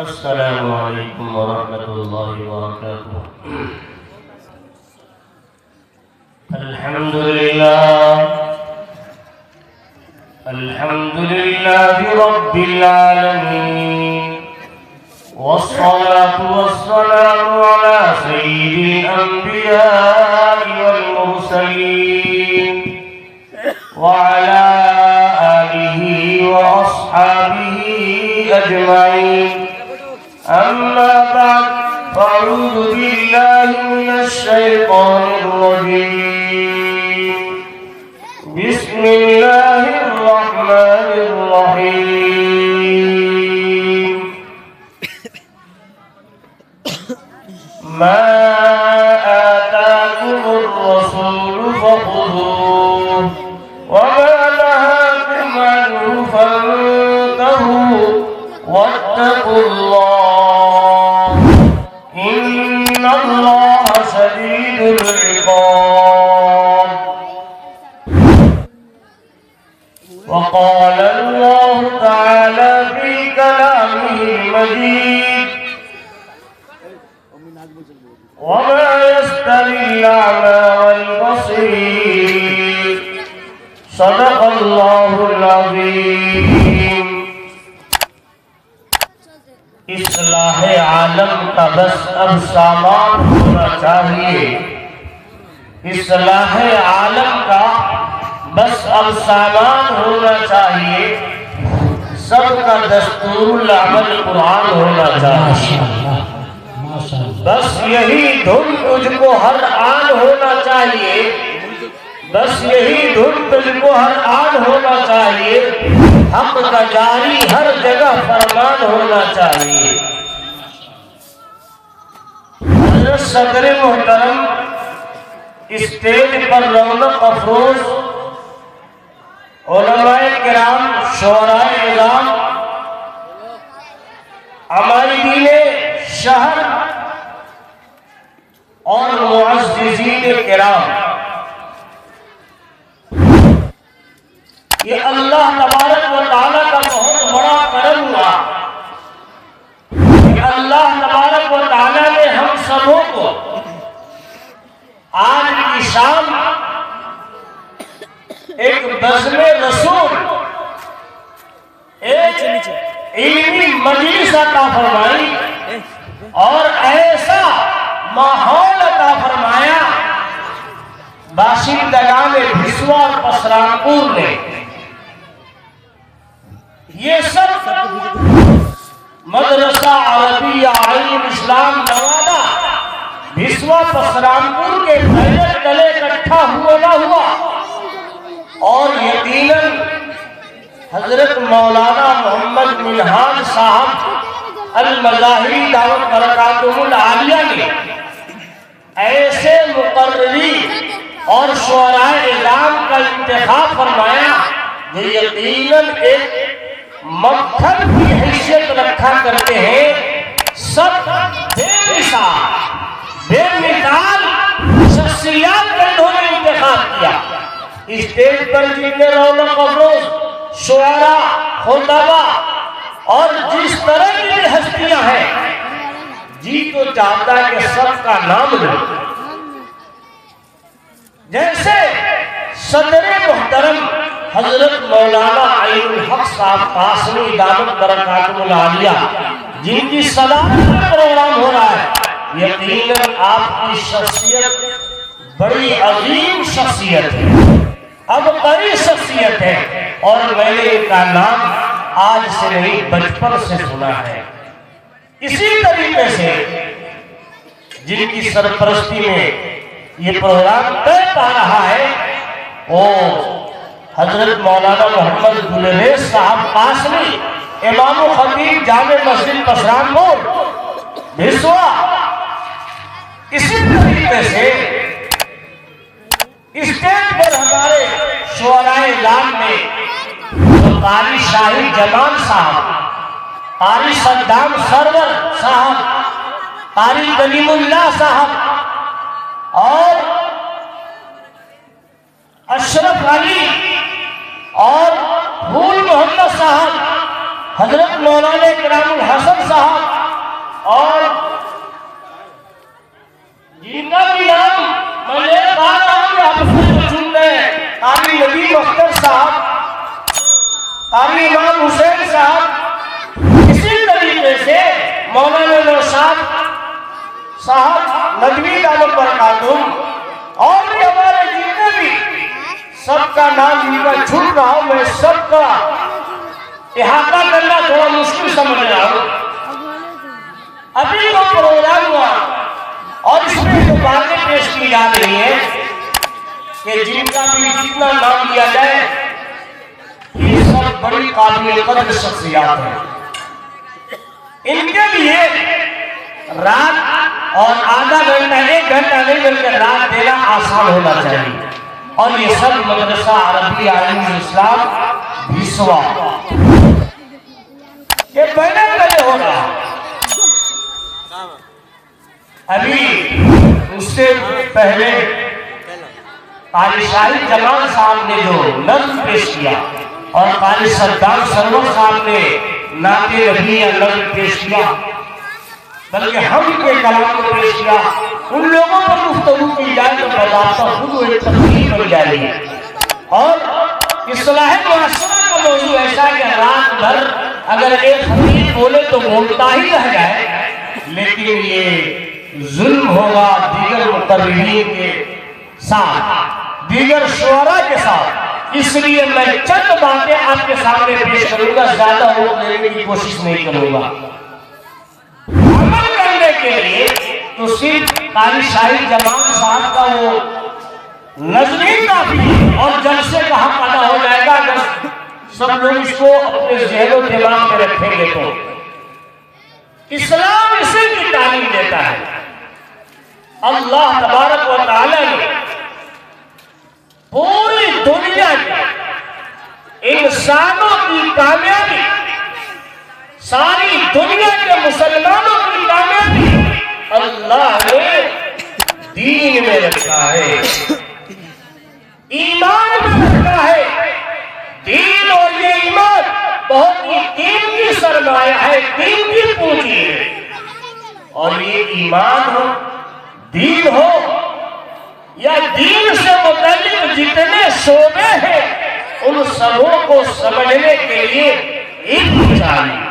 السلام علیکم ورحمۃ اللہ وبرکاتہ۔ الحمد للہ رب العالمین، والصلاة والسلام على سید الانبیاء والمرسلین وعلى آلہ واصحابہ اجمعین، اما بعد فاعوذ باللہ من الشیطان الرجیم، بسم اللہ الرحمن الرحیم۔ ما آتاكم الرسول فخذوه وما نهاكم عنه فانتهوا واتقوا الله إن الله شديد العقاب۔ وقال الله تعالى في كلامه المجيد: وما يستوي الأعمى والبصير، صدق الله العظيم۔ اصلاح عالم کا بس اب سامان ہونا چاہیے، اصلاح عالم کا بس اب سامان ہونا چاہیے، سب کا دستور العمل قرآن ہونا چاہیے، بس یہی دھن تجھ کو ہر آن ہونا چاہیے، بس یہی دھن تجھ کو ہر آن ہونا چاہیے، حق کا جاری ہر جگہ فرمان ہونا چاہیے۔ حضرت صدر محترم اسٹیج پر رونق افروز علماء کرام، شعراء اعظام، عمائدین شہر اور معززین کرام، یہ اللہ تبارک و تعالیٰ کا بہت بڑا کرم ہوا کہ اللہ تبارک و تعالیٰ نے ہم سبوں کو آج کی شام ایک بزم رسول، ایک علمی مجلس عطا فرمائی اور ایسا ماحول عطا فرمایا باشندگان بھسوا اور پسرانپور نے۔ یہ سب مدرسہ عربیہ عین اسلام نوادہ بھسوا پسرانپور کے بیت تلے اکٹھا ہوا نہ ہوا، اور یقیناً حضرت مولانا محمد منہاج صاحب المظاہری دعوت برکاتہم العالیہ نے ایسے مقرری اور شعراء اعظام کا انتخاب فرمایا جو یقیناً ایک مکھن کی حیثیت رکھا کرتے ہیں، سب بے مثال شخصیات کا انہوں نے انتخاب کیا۔ اسٹیج پر جتنے رونق افروز شعراء، خطبہ اور جس طرح کی ہستیاں ہیں، جی تو چاہتا ہے کہ سب کا نام لیں، جیسے صدر محترم حضرت مولانا عین الحق صاحب قاسمی دعوت برکاتہم العالیہ، جن کی صدارت میں پروگرام ہو رہا ہے، یقیناً آپ کی شخصیت بڑی عظیم شخصیت ہے، اب بڑی شخصیت ہے، اور میں نے ان کا نام آج سے نہیں بچپن سے سنا ہے۔ اسی طریقے سے جن کی سرپرستی میں یہ پروگرام طے پا رہا ہے وہ حضرت مولانا محمد گلریز صاحب قاسمی، امام و خطیب جامع مسجد پسرانپور بھسوا۔ اسی طریقے سے اسٹیج پر ہمارے شعراء اعظام میں قاری شاہی جمال صاحب، قاری صدام سرور صاحب، قاری کلیم اللہ صاحب اور اشرف علی اور پھول محمد صاحب، حضرت مولانا کرام الحسن صاحب اور جن کا بھی نام میں لے پا رہا ہوں آپ کو چن رہے ہیں، قاری ندیم اختر صاحب، قاری امام حسین صاحب، اسی طریقے سے مولانا نوشاد صاحب ندوی دامت برکاتہم، اور بھی ہمارے جتنے بھی، سب کا نام جن کا چھوٹ رہا ہوں، میں سب کا احاطہ کرنا تھوڑا مشکل سمجھ رہا ہوں۔ ابھی وہ پروگرام ہوا اور اس میں جو باتیں پیش کی جا رہی ہیں کہ جن کا بھی جتنا نام لیا جائے یہ سب بڑی قابل قدر شخصیات ہیں، ان کے لیے رات اور آدھا گھنٹہ 1 گھنٹہ نہیں بلکہ رات دینا آسان ہونا چاہیے، اور یہ سب مدرسہ عربی عالم اسلام بھیسوا یہ پہلے پہلے ہو رہا۔ ابھی اس سے پہلے قاری شاہد جمال صاحب نے جو نظم پیش کیا اور قاری صدام سرور صاحب نے نعت نبی نظم پیش کیا، بلکہ ہم کے کلام کو پیش کیا، ان لوگوں پر گفتگو کی جائے تو بضابطہ خود وہ ایک تقریر بن جائے گی۔ اور اصلاح معاشرہ کا موضوع ایسا ہے کہ رات بھر اگر ایک خطیب بولے تو بولتا ہی رہ جائے، لیکن یہ ظلم ہوگا دیگر مقررین کے ساتھ، دیگر شعراء کے ساتھ، اس لیے میں چند باتیں آپ کے سامنے پیش کروں گا، زیادہ وقت لینے کی کوشش نہیں کروں گا۔ عمل کرنے کے لیے تو صرف قاری شاہد جمال صاحب کا وہ نظمی کافی ہے، اور جلسے کا حق ادا ہو جائے گا اگر سب لوگ اس کو اپنے ذہن و دماغ میں رکھیں گے تو۔ اسلام اسی کی تعلیم دیتا ہے۔ اللہ تبارک و تعالی نے پوری دنیا کے انسانوں کی کامیابی، ساری دنیا کے مسلمانوں کی کامیابی اللہ نے دین میں رکھا ہے، ایمان میں رکھا ہے۔ دین اور یہ ایمان بہت ہی قیمتی سرمایہ ہے، قیمتی پونجی ہے، اور یہ ایمان ہو، دین ہو، یا دین سے متعلق جتنے شعبے ہیں ان سبوں کو سمجھنے کے لیے علم چاہیے۔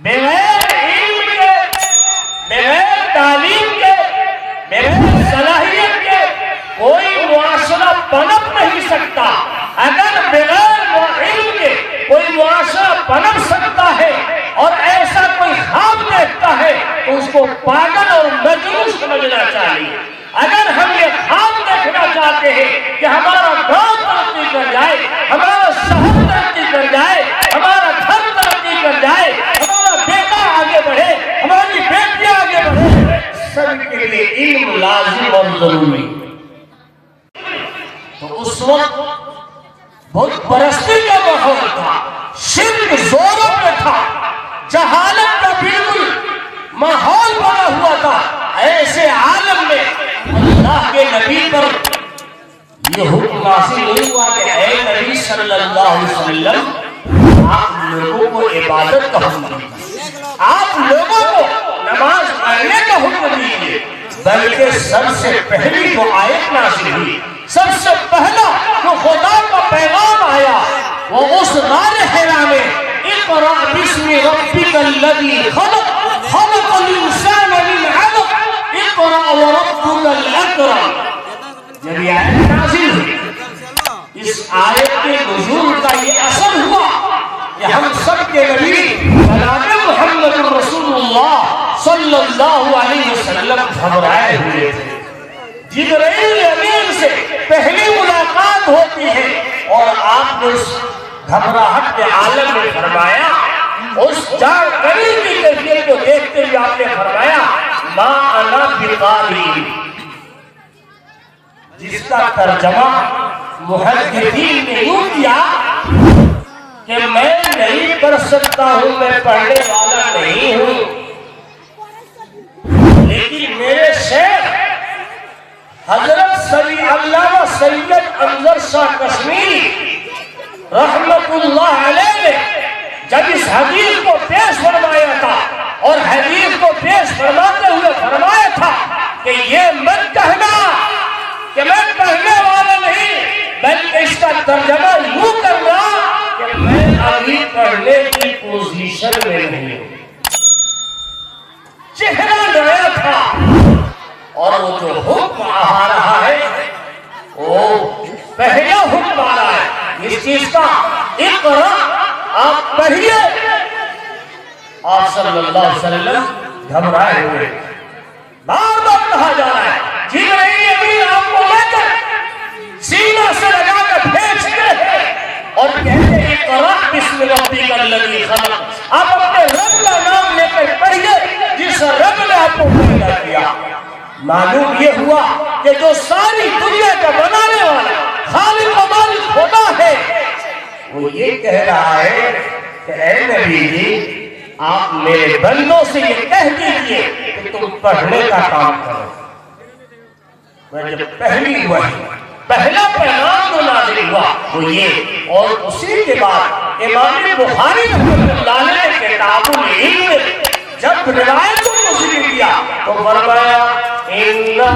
بغیر علم کے، بغیر تعلیم کے، بغیر صلاحیت کے کوئی معاشرہ پنپ نہیں سکتا۔ اگر بغیر علم کے کوئی معاشرہ پنپ سکتا ہے اور ایسا کوئی خواب دیکھتا ہے تو اس کو پاگل اور مجنون سمجھنا چاہیے۔ اگر ہم یہ خواب دیکھنا چاہتے ہیں کہ ہمارا گاؤں ترقی کر جائے، ہمارا شہر ترقی کر جائے، ہمارا گھر ترقی کر جائے، ہمارا بیٹا آگے بڑھے، ہماری بیٹیاں آگے بڑھے، سب کے لیے علم لازم اور ضروری۔ تو اس وقت بت پرستی کا ماحول تھا، شرک زوروں پہ تھا، جہالت کا بالکل ماحول بنا ہوا تھا۔ ایسے عالم میں اللہ کے نبی پر یہ حکم نازل نہیں ہوا کہ اے نبی صلی اللہ علیہ وسلم آپ لوگوں کو عبادت کا حکم دیجیے، آپ لوگوں کو نماز پڑھنے کا حکم دیجیے، بلکہ سب سے پہلی جو آیت نازل ہوئی، سب سے پہلا جو خدا کا پیغام آیا وہ اس غار حرا میں اقرأ باسم ربک الذی خلق خلق الانسان من علق اقرأ وربک الاکرم۔ جب یہ آیت نازل ہوئی، اس آیت کے نزول کا یہ اثر ہوا کہ ہم سب کے نبی جناب محمد رسول اللہ صلی اللہ علیہ وسلم گھبرائے ہوئے تھے۔ جبرائیل امین سے پہلی ملاقات ہوتی ہے اور آپ نے اس گھبراہٹ کے عالم میں فرمایا، اس جان کری کی کیفیت کو دیکھتے ہوئے آپ نے فرمایا ما انا بقاری، جس کا ترجمہ محدثین نے یوں کیا کہ میں نہیں پڑھ سکتا ہوں، میں پڑھنے والا نہیں ہوں، لیکن میرے شیخ حضرت علامہ سید انور شاہ کشمیری رحمت اللہ علیہ نے جب اس حدیث کو پیش فرمایا تھا اور حدیث کو پیش فرماتے ہوئے فرمایا تھا کہ یہ مت کہنا کہ میں پڑھنے والا نہیں، بلکہ اس کا ترجمہ یوں کرنا کہ میں ابھی پڑھنے کی پوزیشن میں نہیں ہوں۔ چہرہ نیا تھا، اور وہ جو حکم آ رہا ہے وہ پہلا حکم آ رہا ہے اس چیز کا، اقرا، آپ پڑھیے۔ آپ صلی اللہ علیہ وسلم گھبرائے ہوئے، بار بار کہا جا رہا ہے، جبرائیل امین آپ کو لے کر سینہ سے لگا کر بھیجتے ہیں اور کہتے ہیں اقرا بسم ربک الذی خلق، آپ اپنے رب کا نام لے کر پڑھیے جس رب نے آپ کو پیدا کیا۔ معلوم یہ ہوا کہ جو ساری دنیا کا بنانے والا خالق و مالک خدا ہے، وہ یہ کہہ رہا ہے کہ اے نبی جی آپ میرے بندوں سے یہ کہہ دیجئے کہ تم پڑھنے کا کام کرو۔ میں جب پہلی وحی، پہلا پیغام جو نازل ہوا وہ یہ، اور اسی کے بعد امام بخاری رحمۃ اللہ علیہ نے کتاب العلم جب روایت کو ذکر کیا تو فرمایا اِنَّا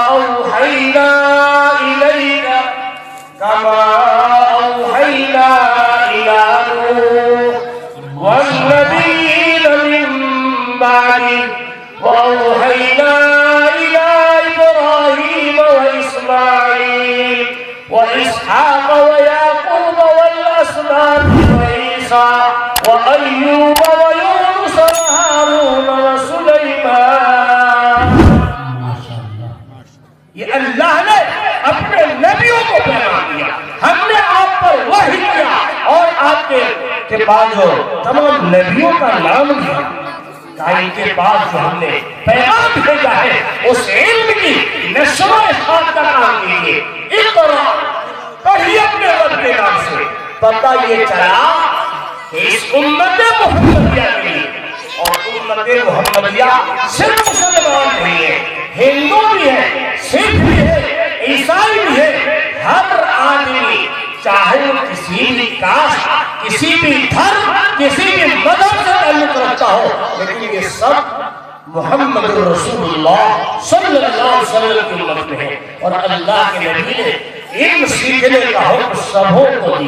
أَوْحَيْنَا إِلَيْكَ كَمَا أَوْحَيْنَا إِلَىٰ نُوحٍ وَالنَّبِيِّينَ مِن بَعْدِهِ وَأَوْحَيْنَا إِلَىٰ إِبْرَاهِيمَ وَإِسْمَاعِيلَ وَإِسْحَاقَ وَيَعْقُوبَ وَالْأَسْبَاطِ وَعِيسَىٰ وَأَيُّوبَ وَيُونُسَ وَهَارُونَ وَسُلَيْمَانَ۔ یہ اللہ نے اپنے نبیوں کو پیغام دیا، ہم نے آپ پر وحی کیا اور آپ کے بعد جو تمام نبیوں کا نام دیا کہ ان کے بعد جو ہم نے پیغام بھیجا ہے اس علم کی نشر و اشاعت کا کام کیجیے۔ اقرا، پڑھیے اپنے رب کے نام سے۔ پتہ یہ چلا کہ اس امت محمدیہ کے لیے، اور امت محمدیہ صرف مسلمان نہیں ہے، ہندو بھی ہے، سکھ بھی ہے، عیسائی بھی ہے، ہر آدمی چاہے وہ کسی بھی کاسٹ، کسی بھی دھرم، کسی بھی مذہب سے تعلق رکھتا ہو، لیکن یہ سب محمد رسول اللہ صلی اللہ علیہ وسلم کی امت میں ہے، اور اللہ کے نبی نے علم سیکھنے کا حکم سبوں کو دیا۔